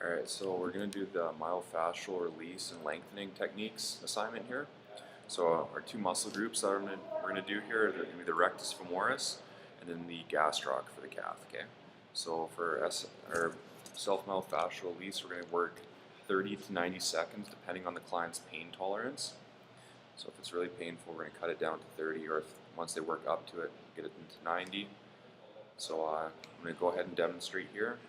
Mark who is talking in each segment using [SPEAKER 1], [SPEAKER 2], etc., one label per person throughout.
[SPEAKER 1] Alright, so we're going to do the myofascial release and lengthening techniques assignment here. So our two muscle groups that we're going to do here are going to be the rectus femoris and then the gastroc for the calf. Okay. So for our self-myofascial release, we're going to work 30 to 90 seconds depending on the client's pain tolerance. So if it's really painful, we're going to cut it down to 30, or once they work up to it, get it into 90. So I'm going to go ahead and demonstrate here.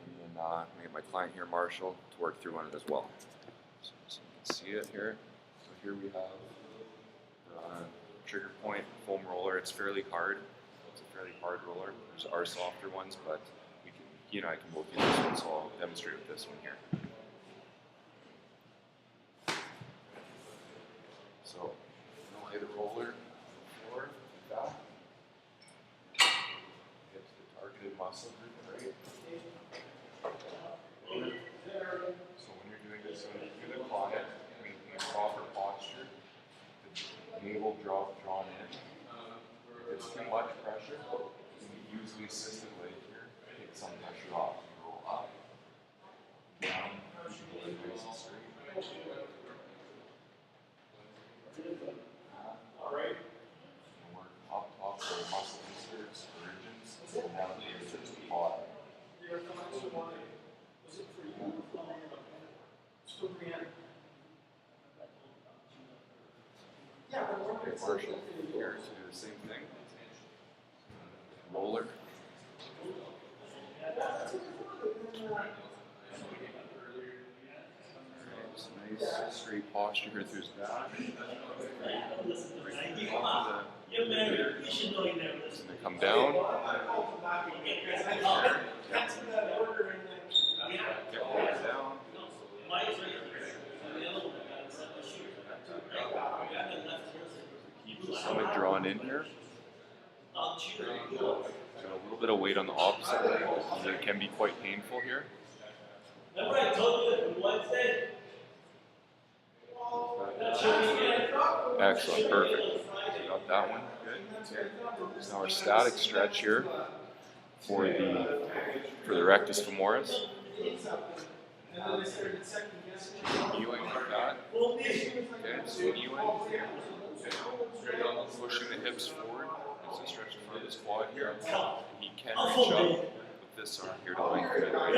[SPEAKER 1] And then I'm going to get my client here, Marshall, to work through on it as well. So you can see it here. So here we have the trigger point foam roller. It's fairly hard. It's a fairly hard roller. There's our softer ones, but he and I can both do this one, so I'll demonstrate with this one here. So I'm going to lay the roller on the floor like that. Get to the targeted muscle group, right? So when you're doing this, when you do the clonnet, maintain proper posture, the navel drawn in. If it's too much pressure, you can use the assisted leg here, take some pressure off. You roll up, down, keep the leg nice and straight. Alright. And work up top for muscle inserts, origins, and down the inserts to the bottom. Okay, Marshall, here to do the same thing. Roller. It's a nice straight posture here through his back. It's going to come down. Down. Keep the stomach drawn in here. And a little bit of weight on the opposite leg. It can be quite painful here.
[SPEAKER 2] Remember I told you that Wednesday?
[SPEAKER 1] Excellent, perfect. So you got that one. Good. Okay. So now our static stretch here for the rectus femoris. Kneeling like that. Okay, so kneeling. Okay. Pushing the hips forward. As I stretch the front of his quad here. He can reach up with this arm here to lengthen it. Right?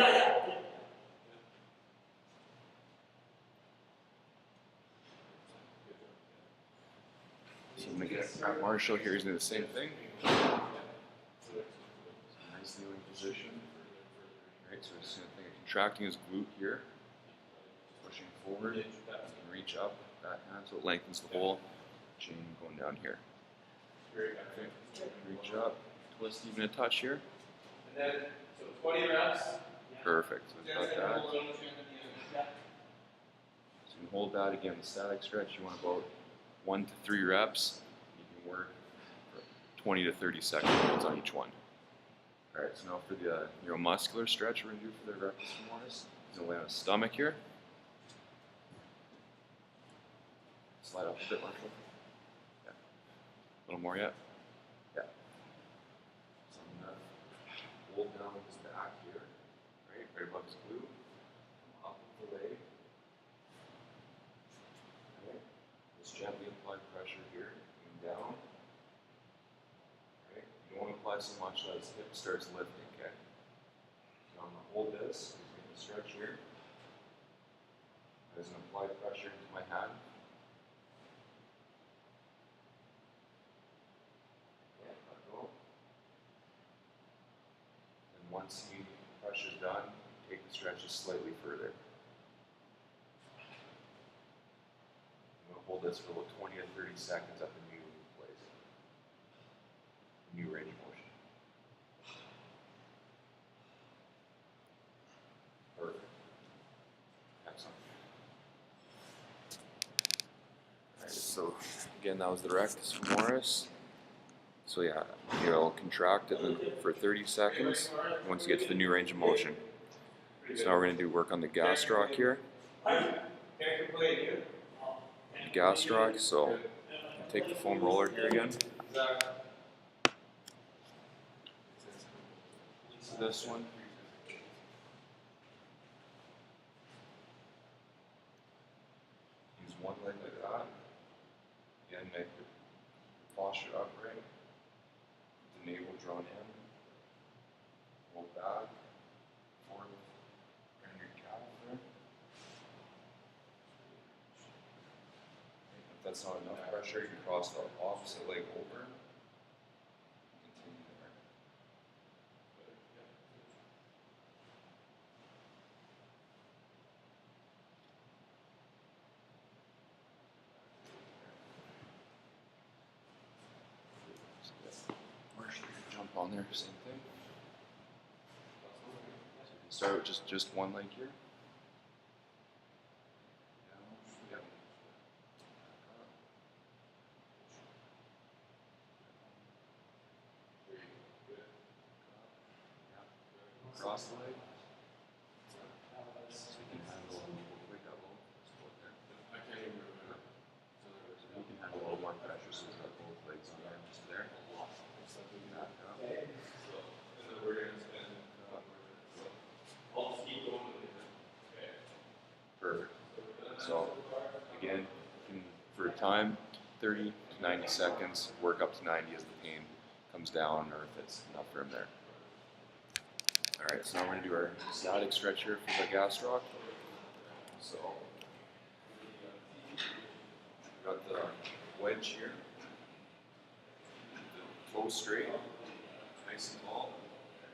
[SPEAKER 1] So I'm going to get Marshall here. He's doing the same thing. Nice kneeling position. Right, so we're just going to think of contracting his glute here. Pushing forward. You can reach up with that hand so it lengthens the whole chain going down here. Okay. Reach up. Twist even a touch here.
[SPEAKER 2] And then, so 20 reps.
[SPEAKER 1] Perfect. So we've got that. So you can hold that again. The static stretch, you want about 1 to 3 reps. You can work for 20 to 30 seconds on each one. Alright, so now for the neuromuscular stretch we're going to do for the rectus femoris. He's going to lay on his stomach here. Slide up a bit, Marshall. Yeah. A little more yet? Yeah. So I'm going to hold down his back here. Right above his glute. Up with the leg. Okay. Just gently apply pressure here. And down. Okay. You don't want to apply so much that his hip starts lifting, okay? So I'm going to hold this. He's going to stretch here. I'm just going to apply pressure into my hand. Okay, let go. And once the pressure's done, take the stretches slightly further. I'm going to hold this for about 20 to 30 seconds at the new place. New range of motion. Perfect. Excellent. Alright, so again, that was the rectus femoris. So yeah, you'll contract it for 30 seconds once you get to the new range of motion. So now we're going to do work on the gastroc here. Gastroc, so take the foam roller here again. So this one. one leg like that. Again, make the posture upright. The navel drawn in. Roll back, forward, bring your calf there. If that's not enough pressure, you can cross the opposite leg over. Continue there. Marshall, you can jump on there, same thing. So you can start with just one leg here. Yep. Cross the leg. So you can handle quick elbow. So you can handle a little more pressure, so you've got both legs on there, just there. Back up. Perfect. So again, for time, 30 to 90 seconds, work up to 90 as the pain comes down or if it's enough room there. Alright, so now we're going to do our static stretch here for the gastroc. So, we've got the wedge here, the toe straight, nice and tall,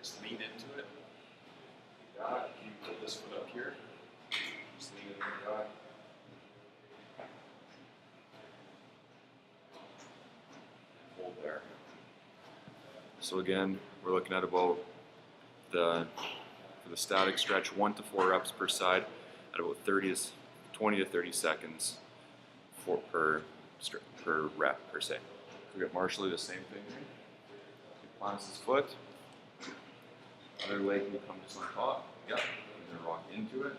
[SPEAKER 1] just lean into it. Like that, you can put this foot up here, just lean into that. Hold there. So again, we're looking at about for the static stretch, 1 to 4 reps per side at about 20 to 30 seconds per rep per se. We got Marshall do the same thing. He plants his foot, other leg will come just on top. Yep, he's gonna rock into it.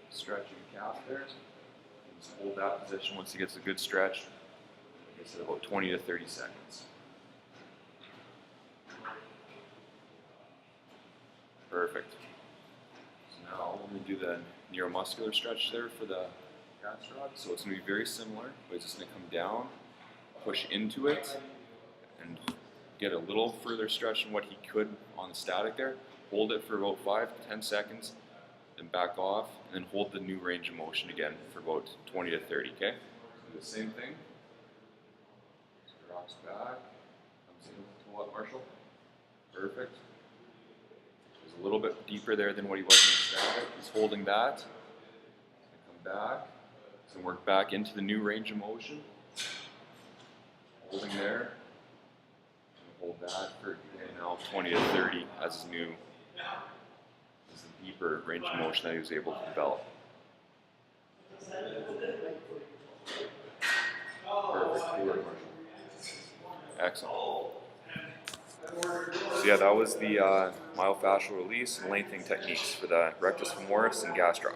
[SPEAKER 1] Stretching calf there. Just hold that position once he gets a good stretch. Like I said, about 20 to 30 seconds. Perfect. So now when we do the neuromuscular stretch there for the gastroc, so it's going to be very similar, but it's just going to come down, push into it, and get a little further stretch than what he could on the static there. Hold it for about 5 to 10 seconds, then back off, and then hold the new range of motion again for about 20 to 30, okay? Do the same thing. Drops back, comes in to what, Marshall? Perfect. A little bit deeper there than what he was in the static. He's holding that. He's going to come back. He's going to work back into the new range of motion. Holding there. Hold that for now 20 to 30 as his new, as the deeper range of motion that he was able to develop. Perfect. Good work, Marshall. Excellent. So yeah, that was the myofascial release and lengthening techniques for the rectus femoris and gastroc.